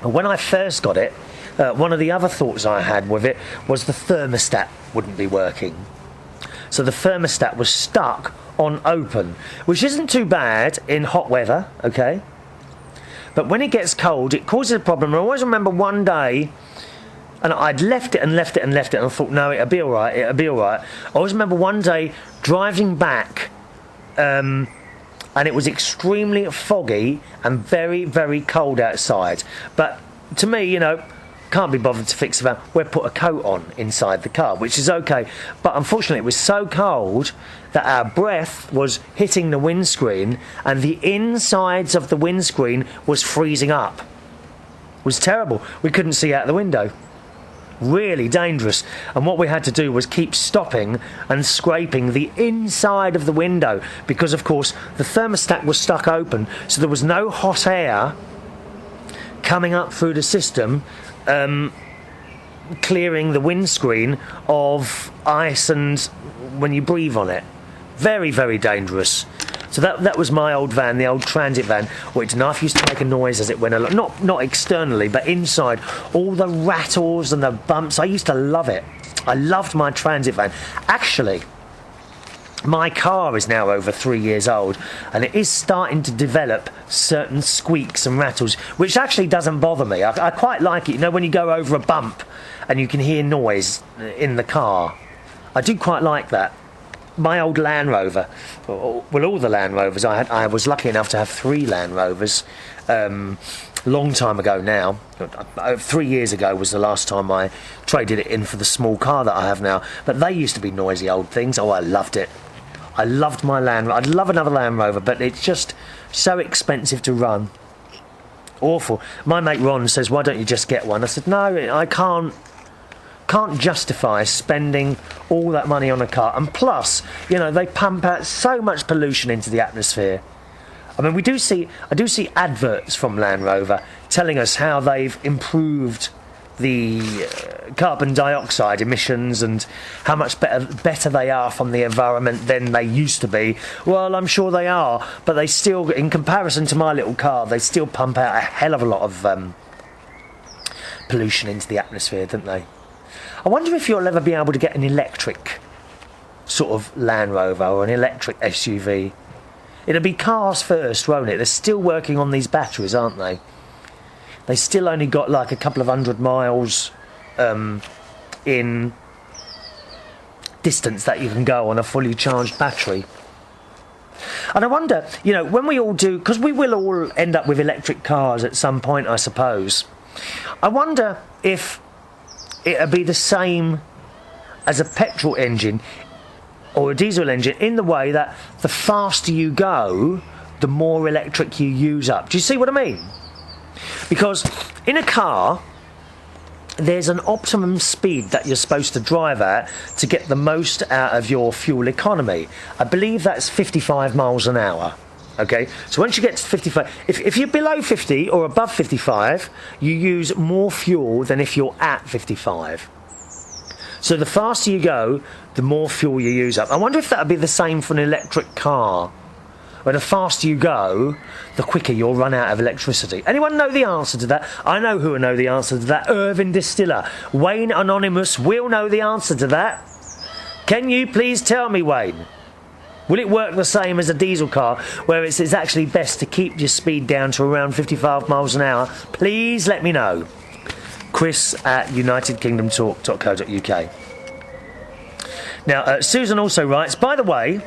And when I first got it, one of the other thoughts I had with it was the thermostat wouldn't be working. So the thermostat was stuck on open, which isn't too bad in hot weather, okay? But when it gets cold, it causes a problem. I always remember one day, and I'd left it, and I thought, no, it'll be all right. I always remember one day driving back, and it was extremely foggy and very, very cold outside. But to me, you know, can't be bothered to fix the van. We'll put a coat on inside the car, which is okay. But unfortunately, it was so cold that our breath was hitting the windscreen, and the insides of the windscreen was freezing up. It was terrible. We couldn't see out the window. Really dangerous. And what we had to do was keep stopping and scraping the inside of the window, because of course the thermostat was stuck open, so there was no hot air coming up through the system, clearing the windscreen of ice and when you breathe on it. Very, very dangerous. So that was my old van, the old transit van, which knife used to make a noise as it went along. Not externally, but inside. All the rattles and the bumps. I used to love it. I loved my transit van. Actually, my car is now over 3 years old, and it is starting to develop certain squeaks and rattles, which actually doesn't bother me. I quite like it. You know, when you go over a bump and you can hear noise in the car. I do quite like that. My old Land Rover, well, all the Land Rovers, I was lucky enough to have 3 Land Rovers, long time ago now. 3 years ago was the last time I traded it in for the small car that I have now. But they used to be noisy old things. Oh, I loved it. I loved my Land Rover. I'd love another Land Rover, but it's just so expensive to run. Awful. My mate Ron says, why don't you just get one? I said, no, I can't justify spending all that money on a car. And plus, you know, they pump out so much pollution into the atmosphere. I mean, I do see adverts from Land Rover telling us how they've improved the carbon dioxide emissions and how much better they are from the environment than they used to be. Well, I'm sure they are, but they still, in comparison to my little car, they still pump out a hell of a lot of pollution into the atmosphere, don't they? I wonder if you'll ever be able to get an electric sort of Land Rover or an electric SUV. It'll be cars first, won't it? They're still working on these batteries, aren't they? They still only got like a couple of 100 miles in distance that you can go on a fully charged battery. And I wonder, you know, when we all do, because we will all end up with electric cars at some point, I suppose. I wonder if it'll be the same as a petrol engine or a diesel engine, in the way that the faster you go, the more electric you use up. Do you see what I mean? Because in a car, there's an optimum speed that you're supposed to drive at to get the most out of your fuel economy. I believe that's 55 miles an hour. Okay, so once you get to 55, if you're below 50 or above 55, you use more fuel than if you're at 55. So the faster you go, the more fuel you use up. I wonder if that would be the same for an electric car. Where the faster you go, the quicker you'll run out of electricity. Anyone know the answer to that? I know who will know the answer to that. Irvin Distiller. Wayne Anonymous will know the answer to that. Can you please tell me, Wayne? Will it work the same as a diesel car, where it's actually best to keep your speed down to around 55 miles an hour? Please let me know. Chris at unitedkingdomtalk.co.uk. Now, Susan also writes, by the way,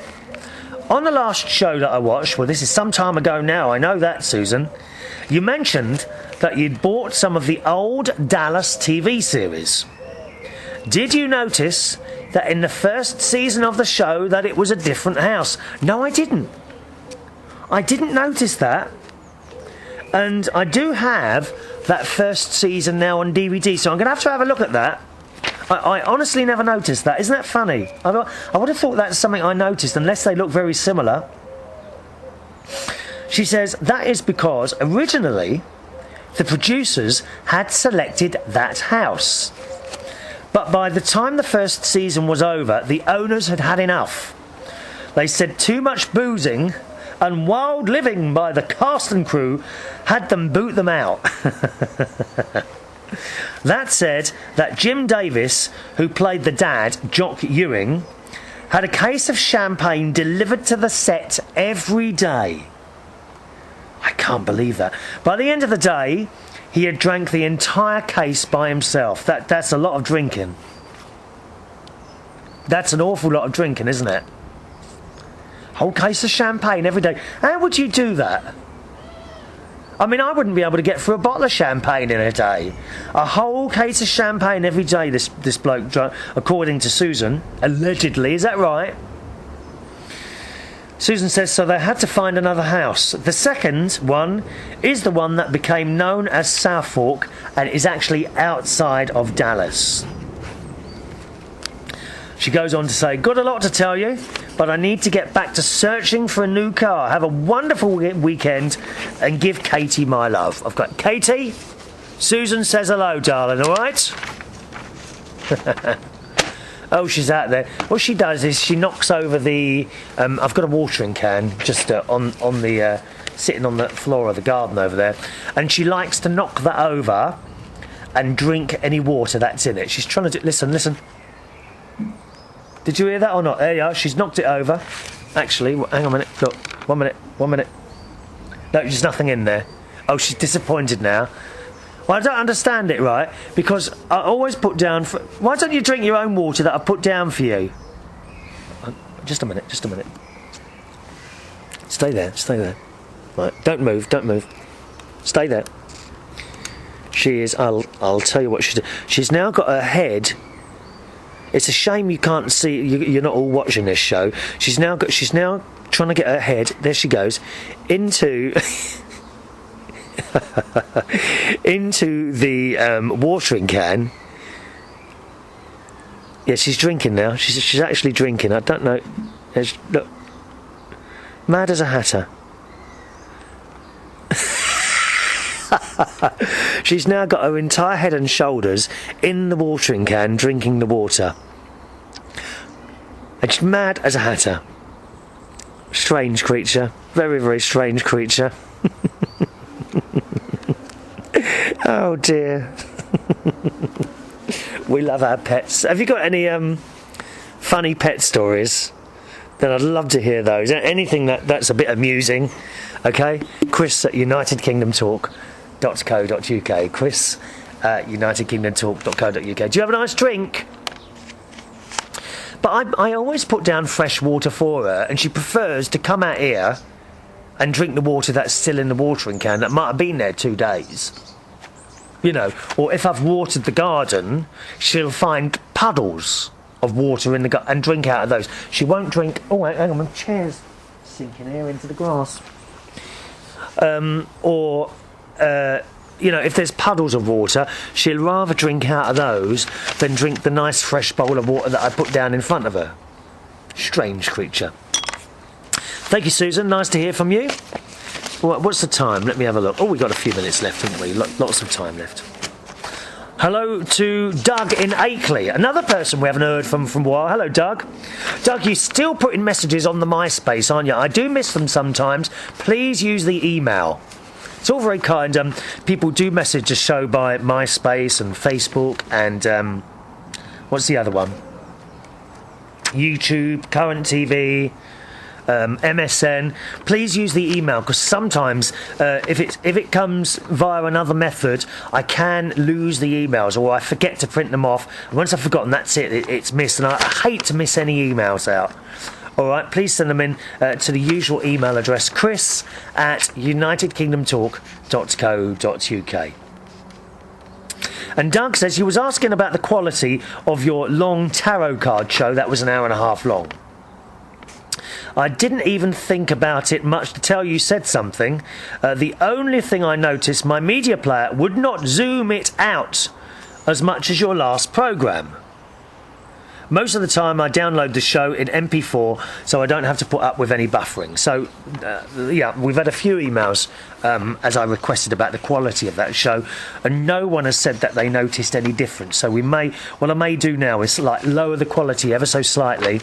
on the last show that I watched, well, this is some time ago now, I know that, Susan, you mentioned that you'd bought some of the old Dallas TV series. Did you notice that in the first season of the show that it was a different house? No, I didn't. I didn't notice that. And I do have that first season now on DVD, so I'm going to have a look at that. I honestly never noticed that. Isn't that funny? I would have thought that's something I noticed, unless they look very similar. She says, that is because originally the producers had selected that house. But by the time the first season was over, the owners had had enough. They said too much boozing and wild living by the cast and crew had them boot them out. That said, that Jim Davis, who played the dad, Jock Ewing, had a case of champagne delivered to the set every day. I can't believe that. By the end of the day, he had drank the entire case by himself. That's a lot of drinking. That's an awful lot of drinking, isn't it? Whole case of champagne every day. How would you do that? I mean, I wouldn't be able to get through a bottle of champagne in a day. A whole case of champagne every day, this bloke drank, according to Susan. Allegedly, is that right? Susan says, so they had to find another house. The second one is the one that became known as South Fork and is actually outside of Dallas. She goes on to say, got a lot to tell you, but I need to get back to searching for a new car. Have a wonderful weekend and give Katie my love. I've got Katie. Susan says hello, darling, all right? Oh, she's out there. What she does is she knocks over the... I've got a watering can just on the... sitting on the floor of the garden over there. And she likes to knock that over and drink any water that's in it. She's trying to do... Listen. Did you hear that or not? There you are. She's knocked it over. Actually, hang on a minute. Look, 1 minute. No, there's nothing in there. Oh, she's disappointed now. Well, I don't understand it, right? Because I always put down... Why don't you drink your own water that I put down for you? Just a minute. Stay there. Right, don't move. Stay there. She is... I'll tell you what she's doing. She's now got her head... It's a shame you can't see... You're not all watching this show. She's now trying to get her head... There she goes. Into... into the watering can. Yeah, she's drinking now. She's actually drinking. I don't know. Look, mad as a hatter. She's now got her entire head and shoulders in the watering can, drinking the water. And she's mad as a hatter. Strange creature. Very, very strange creature. Oh dear. We love our pets. Have you got any funny pet stories? Then I'd love to hear those. Anything that's a bit amusing. Okay? Chris at unitedkingdomtalk.co.uk. Chris at unitedkingdomtalk.co.uk. Do you have a nice drink? But I always put down fresh water for her, and she prefers to come out here and drink the water that's still in the watering can that might have been there 2 days. You know, or if I've watered the garden, she'll find puddles of water in the garden and drink out of those. She won't drink... Oh, hang on, my chair's sinking here into the grass. You know, if there's puddles of water, she'll rather drink out of those than drink the nice fresh bowl of water that I put down in front of her. Strange creature. Thank you, Susan. Nice to hear from you. What's the time? Let me have a look. Oh, we've got a few minutes left, haven't we? Lots of time left. Hello to Doug in Akeley, another person we haven't heard from a while. Hello, Doug. Doug, you're still putting messages on the MySpace, aren't you? I do miss them sometimes. Please use the email. It's all very kind. People do message the show by MySpace and Facebook and... what's the other one? YouTube, Current TV, MSN, please use the email, because sometimes if it comes via another method, I can lose the emails, or I forget to print them off. And once I've forgotten, that's it, it's missed, and I hate to miss any emails out. Alright, please send them in to the usual email address, chris@unitedkingdomtalk.co.uk. And Doug says he was asking about the quality of your long tarot card show that was an hour and a half long. I didn't even think about it much to tell you said something. The only thing I noticed, my media player would not zoom it out as much as your last programme. Most of the time I download the show in MP4, so I don't have to put up with any buffering. So, yeah, we've had a few emails, as I requested, about the quality of that show, and no one has said that they noticed any difference. So what I may do now is like lower the quality ever so slightly,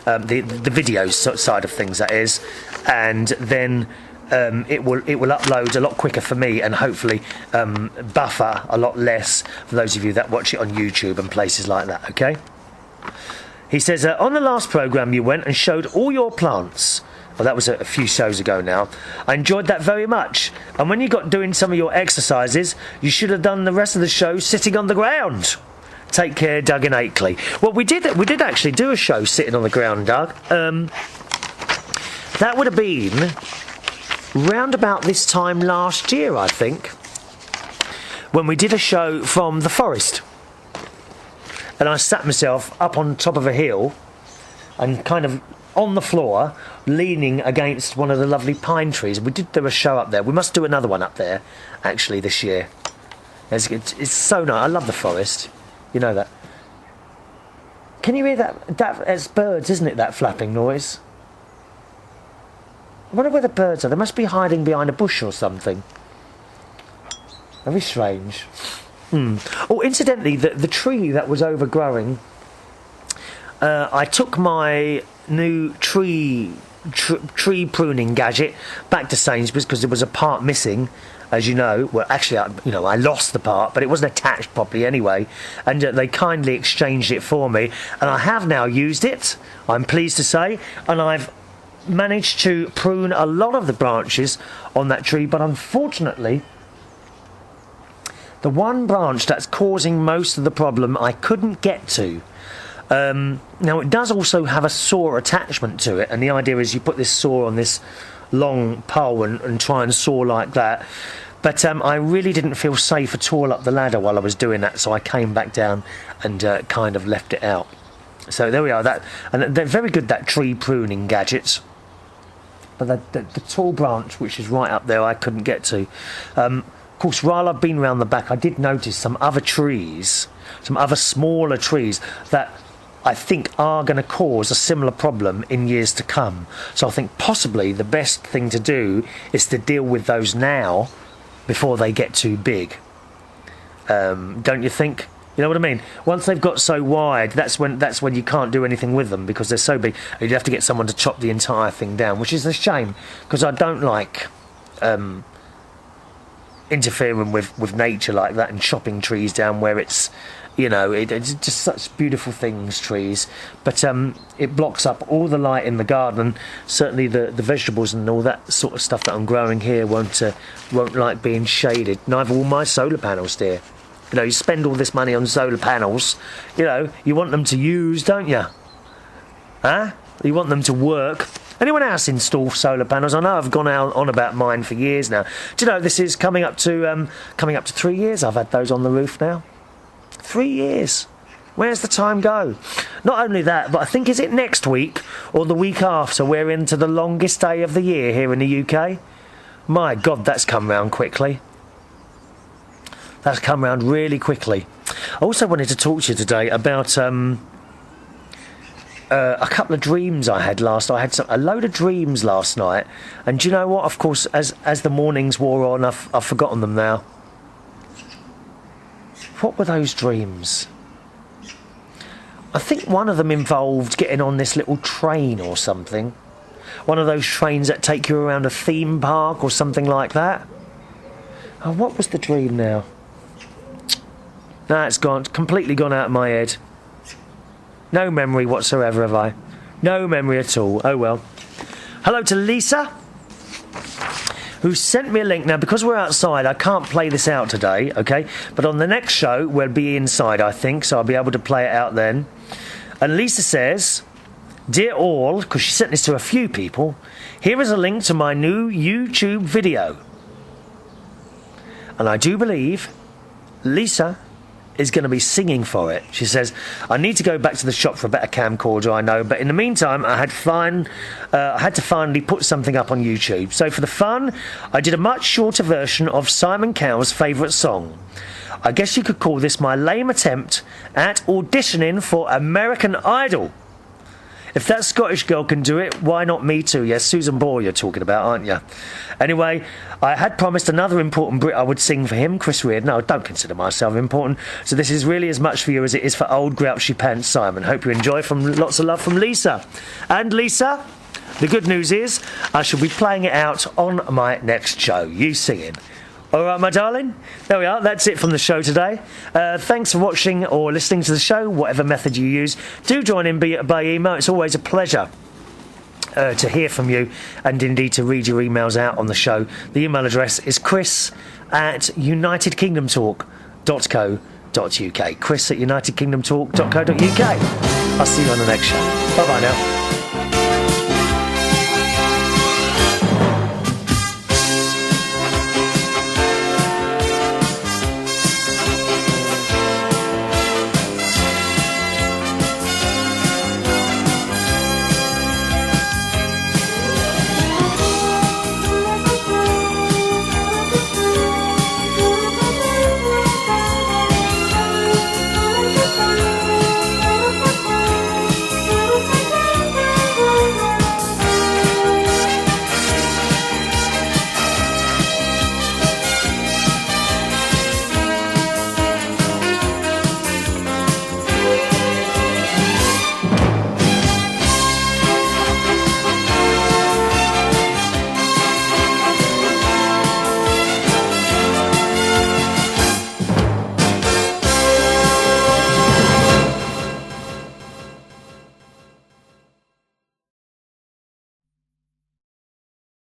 the video side of things, that is, and then it will upload a lot quicker for me, and hopefully buffer a lot less for those of you that watch it on YouTube and places like that, okay? He says, on the last programme you went and showed all your plants. Well, that was a few shows ago now. I enjoyed that very much. And when you got doing some of your exercises, you should have done the rest of the show sitting on the ground. Take care, Doug in Akeley. Well, we did actually do a show sitting on the ground, Doug. That would have been round about this time last year, I think, when we did a show from the forest. And I sat myself up on top of a hill and kind of on the floor, leaning against one of the lovely pine trees. We did do a show up there. We must do another one up there, actually, this year. It's so nice. I love the forest. You know that. Can you hear that? It's birds, isn't it, that flapping noise? I wonder where the birds are. They must be hiding behind a bush or something. Very strange. Oh, incidentally, the tree that was overgrowing, I took my new tree pruning gadget back to Sainsbury's because there was a part missing, as you know. Well, actually, I lost the part, but it wasn't attached properly anyway, and they kindly exchanged it for me, and I have now used it, I'm pleased to say, and I've managed to prune a lot of the branches on that tree, but unfortunately, the one branch that's causing most of the problem I couldn't get to. Now, it does also have a saw attachment to it, and the idea is you put this saw on this long pole and try and saw like that. But I really didn't feel safe at all up the ladder while I was doing that, so I came back down and kind of left it out. So there we are. And they're very good, that tree pruning gadgets. But the tall branch, which is right up there, I couldn't get to. Of course, while I've been round the back, I did notice some other trees, some other smaller trees that I think are going to cause a similar problem in years to come. So I think possibly the best thing to do is to deal with those now before they get too big. Don't you think? You know what I mean? Once they've got so wide, that's when you can't do anything with them because they're so big. You'd have to get someone to chop the entire thing down, which is a shame because I don't like interfering with nature like that and chopping trees down where it's, it's just such beautiful things, trees. But it blocks up all the light in the garden. Certainly the vegetables and all that sort of stuff that I'm growing here won't like being shaded. Neither will my solar panels, dear. You spend all this money on solar panels. You want them to use, don't you? Huh? You want them to work. Anyone else install solar panels? I know I've gone out on about mine for years now. Do you know this is coming up to 3 years? I've had those on the roof now. 3 years. Where's the time go? Not only that, but I think is it next week or the week after we're into the longest day of the year here in the UK? My God, that's come round quickly. That's come round really quickly. I also wanted to talk to you today about a couple of dreams I had last night. I had a load of dreams last night, and do you know what? Of course, as the mornings wore on, I've forgotten them now. What were those dreams? I think one of them involved getting on this little train or something. One of those trains that take you around a theme park or something like that. Oh, what was the dream now? No, it's completely gone out of my head. No memory whatsoever, have I? No memory at all. Oh well. Hello to Lisa, who sent me a link. Now, because we're outside, I can't play this out today, okay? But on the next show, we'll be inside, I think, so I'll be able to play it out then. And Lisa says, "Dear all," because she sent this to a few people, "here is a link to my new YouTube video." And I do believe Lisa is going to be singing for it. She says, "I need to go back to the shop for a better camcorder, I know, but in the meantime, I had to finally put something up on YouTube. So for the fun, I did a much shorter version of Simon Cowell's favourite song. I guess you could call this my lame attempt at auditioning for American Idol. If that Scottish girl can do it, why not me too?" Yes, Susan Boyle you're talking about, aren't you? Anyway, I had promised another important Brit I would sing for him, Chris Reardon. No, I don't consider myself important, so this is really as much for you as it is for old grouchy pants Simon. Hope you enjoy. From lots of love from Lisa. And Lisa, the good news is I shall be playing it out on my next show. You singing. All right, my darling, there we are. That's it from the show today. Thanks for watching or listening to the show, whatever method you use. Do join in by email. It's always a pleasure to hear from you and indeed to read your emails out on the show. The email address is chris@unitedkingdomtalk.co.uk. chris@unitedkingdomtalk.co.uk. I'll see you on the next show. Bye-bye now.